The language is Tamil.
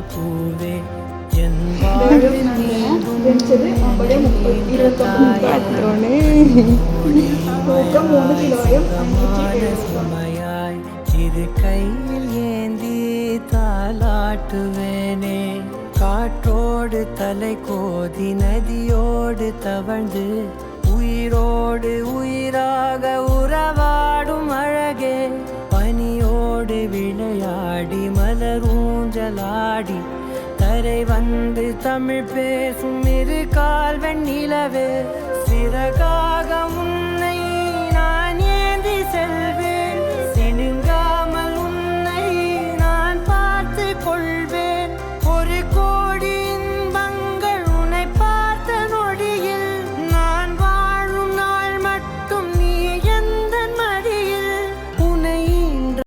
பூவே என் வாழ்வில் மீண்டும் சுமையாய் இது கையில் ஏந்தி தாலாட்டுவேனே காற்றோடு தலை கோதி நதியோடு தவழ்ந்து உயிரோடு உயிராக உறவாடும் அழகே பனியோடு விளையாடி மலர் ஊஞ்சலாடி கரை வந்து தமிழ் பேசும் இரு கால் வெண்ணிலவே சிறகாக